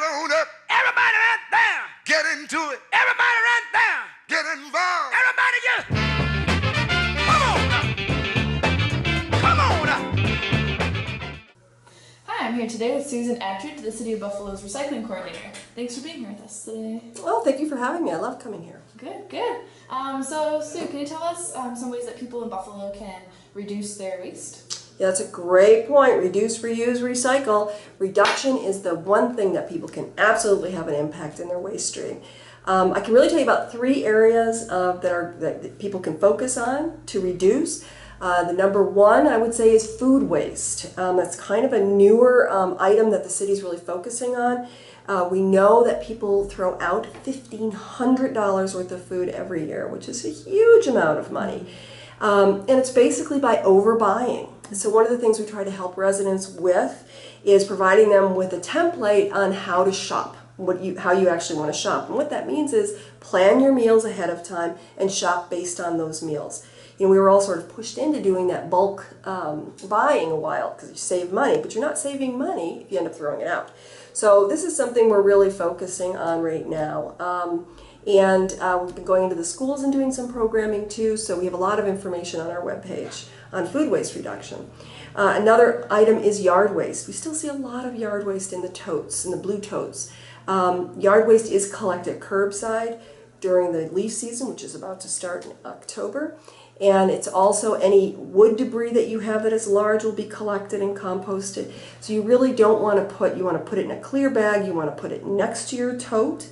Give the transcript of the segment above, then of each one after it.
Get on up. Everybody right there. Get into it. Everybody right there. Get involved. Everybody just come on up. Come on up. Hi, I'm here today with Susan Attridge, the City of Buffalo's recycling coordinator. Thanks for being here with us today. Well, thank you for having me. I love coming here. Good, good. So, Sue, can you tell us some ways that people in Buffalo can reduce their waste? Yeah, that's a great point. Reduce, reuse, recycle. Reduction is the one thing that people can absolutely have an impact in their waste stream. I can really tell you about 3 areas that people can focus on to reduce. The number 1, I would say, is food waste. That's kind of a newer item that the city is really focusing on. We know that people throw out $1,500 worth of food every year, which is a huge amount of money. And it's basically by overbuying. So one of the things we try to help residents with is providing them with a template on how to shop, how you actually want to shop. And what that means is plan your meals ahead of time and shop based on those meals. You know, we were all sort of pushed into doing that bulk buying a while because you save money, but you're not saving money if you end up throwing it out. So this is something we're really focusing on right now. And we've been going into the schools and doing some programming too, so we have a lot of information on our webpage on food waste reduction. Another item is yard waste. We still see a lot of yard waste in the totes, in the blue totes. Yard waste is collected curbside during the leaf season, which is about to start in October. And it's also any wood debris that you have that is large will be collected and composted. So you really don't want to you want to put it in a clear bag, you want to put it next to your tote,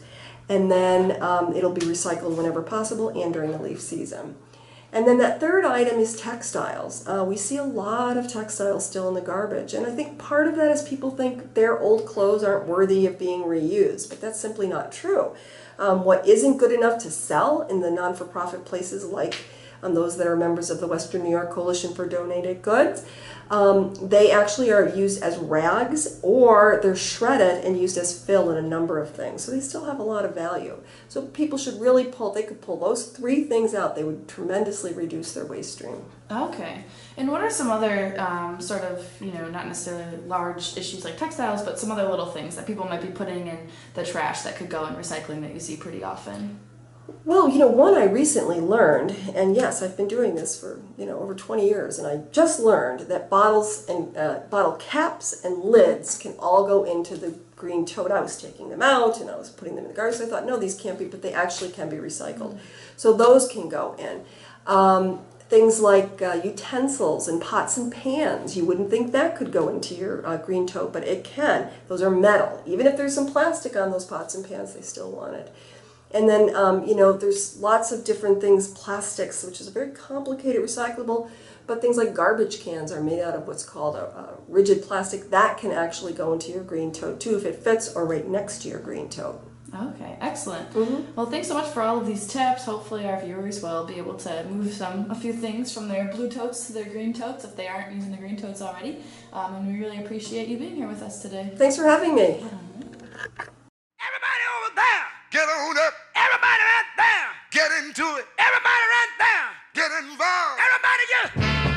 and then it'll be recycled whenever possible and during the leaf season. And then that third item is textiles. We see a lot of textiles still in the garbage, and I think part of that is people think their old clothes aren't worthy of being reused, but that's simply not true. What isn't good enough to sell in the non-for-profit places like those that are members of the Western New York Coalition for Donated Goods, they actually are used as rags or they're shredded and used as fill in a number of things. So they still have a lot of value. So people should really they could pull those 3 things out, they would tremendously reduce their waste stream. Okay. And what are some other sort of, not necessarily large issues like textiles, but some other little things that people might be putting in the trash that could go in recycling that you see pretty often? Well, one I recently learned, and yes, I've been doing this for, over 20 years, and I just learned that bottles and bottle caps and lids can all go into the green tote. I was taking them out and I was putting them in the garbage, so I thought, no, these can't be, but they actually can be recycled. So those can go in. Things like utensils and pots and pans, you wouldn't think that could go into your green tote, but it can. Those are metal. Even if there's some plastic on those pots and pans, they still want it. And then, there's lots of different things, plastics, which is a very complicated recyclable, but things like garbage cans are made out of what's called a rigid plastic. That can actually go into your green tote too if it fits or right next to your green tote. Okay, excellent. Mm-hmm. Well, thanks so much for all of these tips. Hopefully our viewers will be able to move a few things from their blue totes to their green totes if they aren't using the green totes already. And we really appreciate you being here with us today. Thanks for having me. Everybody over there. Get on up. Everybody right there. Get into it. Everybody right there. Get involved. Everybody just